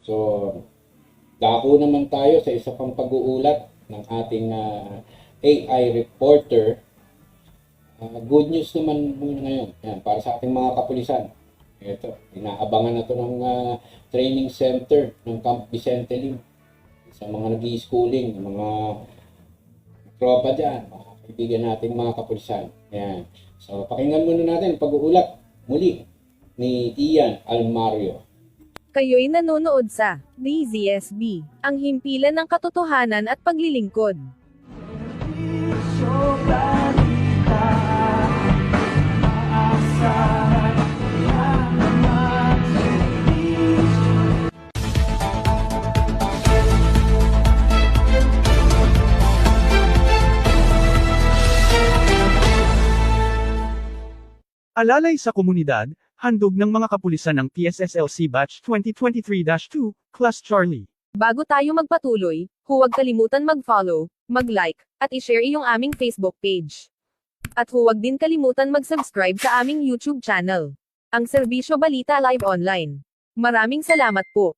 So, dako naman tayo sa isa pang pag-uulat ng ating AI reporter. Good news naman muna ngayon. Yan, para sa ating mga kapulisan. Ito, inaabangan na ito ng training center ng Camp Vicente Lim. Sa mga nag-i-schooling, mga tropa dyan, mga kaibigan natin mga kapulisan. Yan. So, pakinggan muna natin pag-uulat muli ni Ian Almario. Kayo'y nanonood sa DZSB, ang himpilan ng katotohanan at paglilingkod. Alalay sa komunidad, handog ng mga kapulisan ng PSSLC Batch 2023-2, Class Charlie. Bago tayo magpatuloy, huwag kalimutan mag-follow, mag-like, at i-share iyong aming Facebook page. At huwag din kalimutan mag-subscribe sa aming YouTube channel, ang Serbisyo Balita Live Online. Maraming salamat po.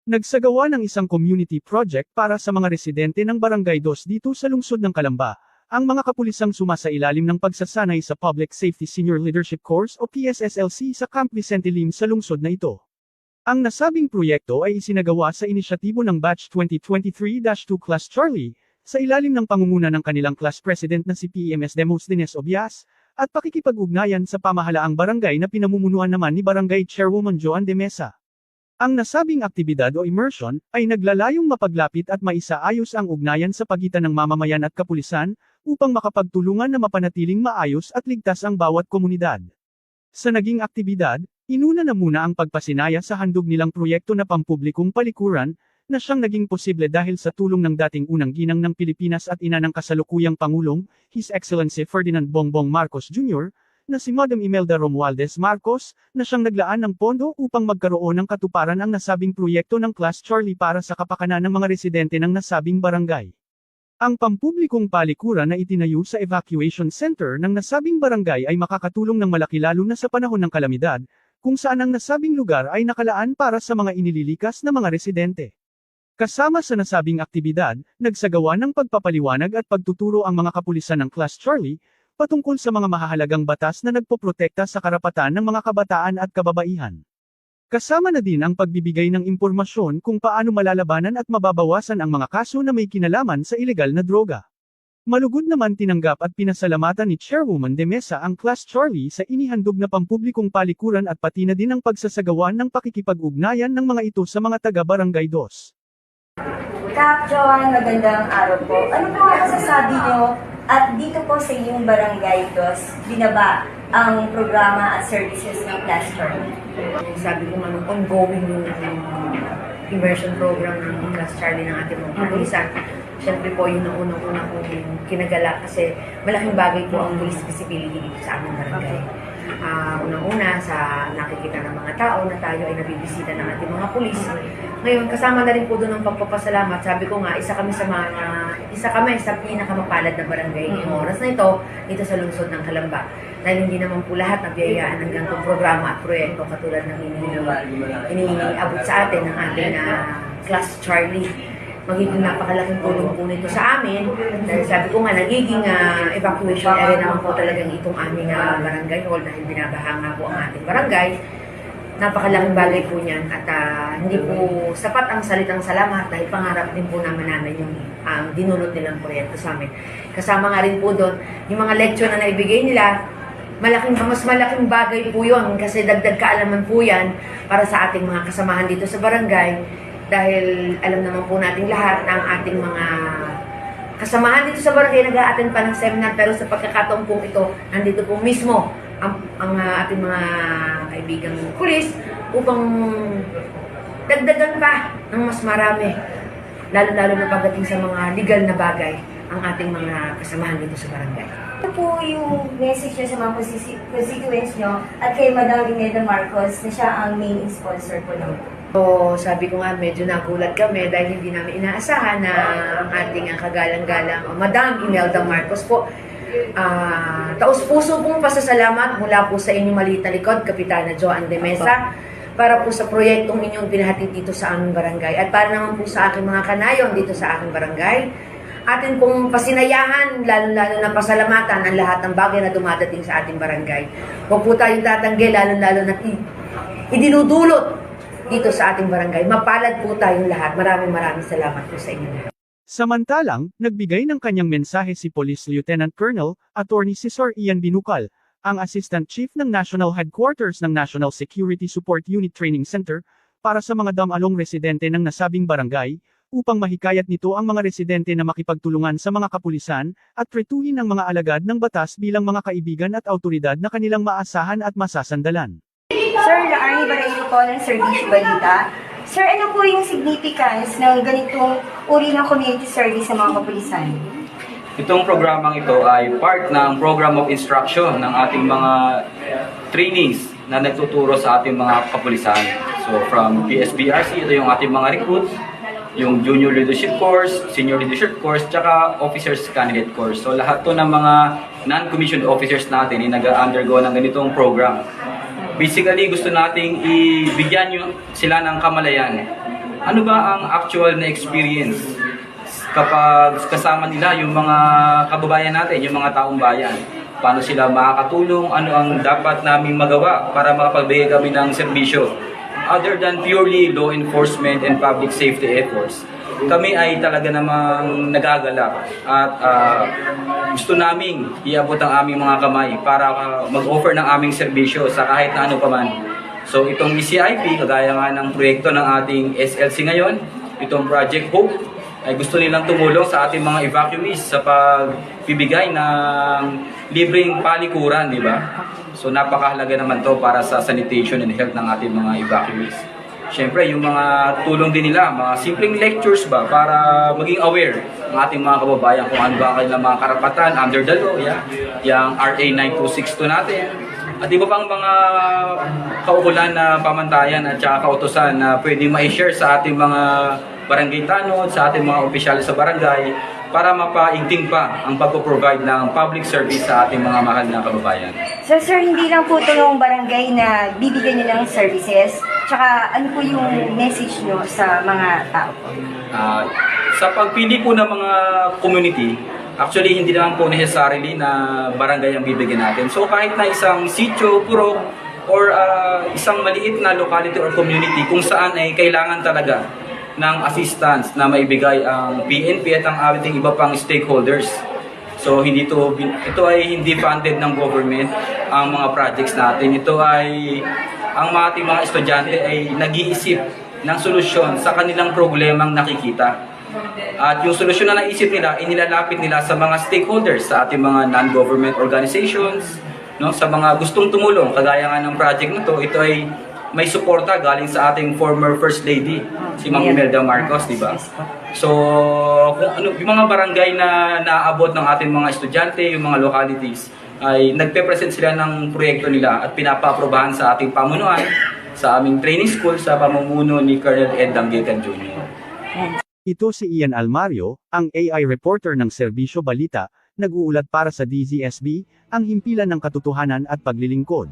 Nagsagawa ng isang community project para sa mga residente ng Barangay 2 dito sa lungsod ng Calamba. Ang mga kapulisang sumasailalim ng pagsasanay sa Public Safety Senior Leadership Course o PSSLC sa Camp Vicente Lim sa lungsod na ito. Ang nasabing proyekto ay isinagawa sa inisyatibo ng Batch 2023-2 Class Charlie, sa ilalim ng pangunguna ng kanilang class president na si PEMS Demosthenes Obias, at pakikipag-ugnayan sa pamahalaang barangay na pinamumunuan naman ni Barangay Chairwoman Joan de Mesa. Ang nasabing aktibidad o immersion ay naglalayong mapaglapit at maisaayos ang ugnayan sa pagitan ng mamamayan at kapulisan, upang makapagtulungan na mapanatiling maayos at ligtas ang bawat komunidad. Sa naging aktibidad, inuna na muna ang pagpasinaya sa handog nilang proyekto na pampublikong palikuran, na siyang naging posible dahil sa tulong ng dating unang ginang ng Pilipinas at ina ng kasalukuyang Pangulong, His Excellency Ferdinand Bongbong Marcos Jr., na si Madam Imelda Romualdez Marcos, na siyang naglaan ng pondo upang magkaroon ng katuparan ang nasabing proyekto ng Class Charlie para sa kapakanan ng mga residente ng nasabing barangay. Ang pampublikong palikuran na itinayo sa evacuation center ng nasabing barangay ay makakatulong ng malaki lalo na sa panahon ng kalamidad, kung saan ang nasabing lugar ay nakalaan para sa mga inililikas na mga residente. Kasama sa nasabing aktibidad, nagsagawa ng pagpapaliwanag at pagtuturo ang mga kapulisan ng Class Charlie, patungkol sa mga mahahalagang batas na nagpoprotekta sa karapatan ng mga kabataan at kababaihan. Kasama na din ang pagbibigay ng impormasyon kung paano malalabanan at mababawasan ang mga kaso na may kinalaman sa ilegal na droga. Malugod naman tinanggap at pinasalamatan ni Chairwoman de Mesa ang Class Charlie sa inihandog na pampublikong palikuran at pati na din ang pagsasagawa ng pakikipag-ugnayan ng mga ito sa mga taga-Barangay 2. Kap Joan, magandang araw po. Ano po ang masasabi niyo at dito po sa inyong Barangay 2, binaba ang programa at services ng Class Charlie? Sabi ko ongoing yung immersion program ng Class Charlie ng ating mga kapulisan. Siyempre po, yun ang unang-unang kong kinagala kasi malaking bagay po ang police visibility dito sa aming barangay. Unang-una sa nakikita ng mga tao na tayo ay nabibisita ng ating mga pulis. Ngayon, kasama na rin po doon ang pagpapasalamat. Sabi ko nga, isa kami sa pinakamapalad na barangay ngayong oras na ito, dito sa lungsod ng Calamba. Dahil hindi naman po lahat nabiyayaan ng ganitong programa at proyekto katulad ng iniabot sa atin ng ating Class Charlie. Magiging napakalaking tulong po nito sa amin. Dahil sabi ko nga, nagiging evacuation area naman po talagang itong aming barangay hall dahil binabaha nga po ang ating barangay. Napakalaking bagay po niyan at hindi po sapat ang salitang salamat dahil pangarap din po namin yung dinulot nilang proyekto sa amin. Kasama nga rin po doon yung mga lecture na naibigay nila. Mas malaking bagay po yun kasi dagdag kaalaman po yan para sa ating mga kasamahan dito sa barangay. Dahil alam naman po natin lahat ng ating mga kasamahan dito sa barangay nag-a-attend pa ng seminar, pero sa pagkakataon po ito, nandito po mismo ang ating mga kaibigang pulis upang dagdagan pa ng mas marami, lalo-lalo na pagdating sa mga legal na bagay ang ating mga kasamahan dito sa barangay. Ano po yung message niyo sa mga constituents niyo at kay Madam Imelda Marcos na siya ang main sponsor po ng So, sabi ko nga, medyo nagulat kami dahil hindi namin inaasahan na ang ating kagalang-galang Madam Imelda Marcos po. Taos-puso pong pasasalamat mula po sa inyong maliit na likod, Kapitana Joan de Mesa, para po sa proyektong inyong pinahatid dito sa aming barangay. At para naman po sa aking mga kanayon dito sa aking barangay, atin pong pasinayahan, lalo-lalo na pasalamatan ang lahat ng bagay na dumadating sa ating barangay. Huwag po tayong tatanggi, lalo-lalo na idinudulot dito sa ating barangay. Mapalad po tayong lahat. Maraming salamat po sa inyo. Samantalang, nagbigay ng kanyang mensahe si Police Lieutenant Colonel, Attorney Cesar Ian Binukal, ang Assistant Chief ng National Headquarters ng National Security Support Unit Training Center, para sa mga damalong residente ng nasabing barangay, upang mahikayat nito ang mga residente na makipagtulungan sa mga kapulisan, at tretuhin ang mga alagad ng batas bilang mga kaibigan at autoridad na kanilang maasahan at masasandalan. Sir, Arnie Barreiro po ng Serbisyo Balita. Sir, ano po yung significance ng ganitong uri ng community service ng mga kapulisan? Itong programang ito ay part ng program of instruction ng ating mga trainees na nagtuturo sa ating mga kapulisan. So from PSBRC, ito yung ating mga recruits, yung junior leadership course, senior leadership course, tsaka officers candidate course. So lahat to ng mga non-commissioned officers natin ay nag-undergo ng ganitong program. Basically, gusto nating ibigyan sila ng kamalayan. Ano ba ang actual na experience kapag kasama nila yung mga kababayan natin, yung mga taong bayan? Paano sila makakatulong? Ano ang dapat naming magawa para makapagbigay kami ng serbisyo? Other than purely law enforcement and public safety efforts, kami ay talaga namang nagagalak at gusto naming iabot ang aming mga kamay para mag-offer ng aming serbisyo sa kahit na ano paman. So itong ECIP, kagaya nga ng proyekto ng ating SLC ngayon, itong Project Hope, ay gusto nilang tumulong sa ating mga evacuees sa pagbibigay ng libreng palikuran, di ba? So napakahalaga naman to para sa sanitation and health ng ating mga evacuees. Siyempre, yung mga tulong din nila, mga simpleng lectures ba para maging aware ng ating mga kababayan kung ano ba ang kanilang mga karapatan under the law, yung RA 9262 natin. At iba pang mga kaukulan na pamantayan at saka kautusan na pwedeng ma-share sa ating mga barangay tanod, sa ating mga opisyal sa barangay, para mapaigting pa ang pagpo-provide ng public service sa ating mga mahal na kababayan. So sir, hindi lang po ito yung barangay na bibigyan nyo ng services, tsaka ano po yung message nyo sa mga tao? Sa pagpili po ng mga community, actually hindi naman po necessarily na barangay ang bibigyan natin. So kahit na isang sitio, purok, or isang maliit na locality or community kung saan ay kailangan talaga ng assistance na maibigay ang PNP at ang ating iba pang stakeholders. So ito ay hindi funded ng government ang mga projects natin. Ito ay ang ating mga estudyante ay nag-iisip ng solusyon sa kanilang problemang nakikita. At yung solusyon na naisip nila, inilalapit nila sa mga stakeholders, sa ating mga non-government organizations, no, sa mga gustong tumulong. Kagaya nga ng project na to, ito ay may suporta galing sa ating former First Lady, si Ma'am Imelda Marcos, di ba? So, kung ano, yung mga barangay na naaabot ng ating mga estudyante, yung mga localities, ay nagpe-present sila ng proyekto nila at pinapaaprobahan sa ating pamunuan, sa aming training school, sa pamumuno ni Colonel Ed Danggecan Jr. Ito si Ian Almario, ang AI reporter ng Serbisyo Balita, nag-uulat para sa DZSB, ang himpilan ng katotohanan at paglilingkod.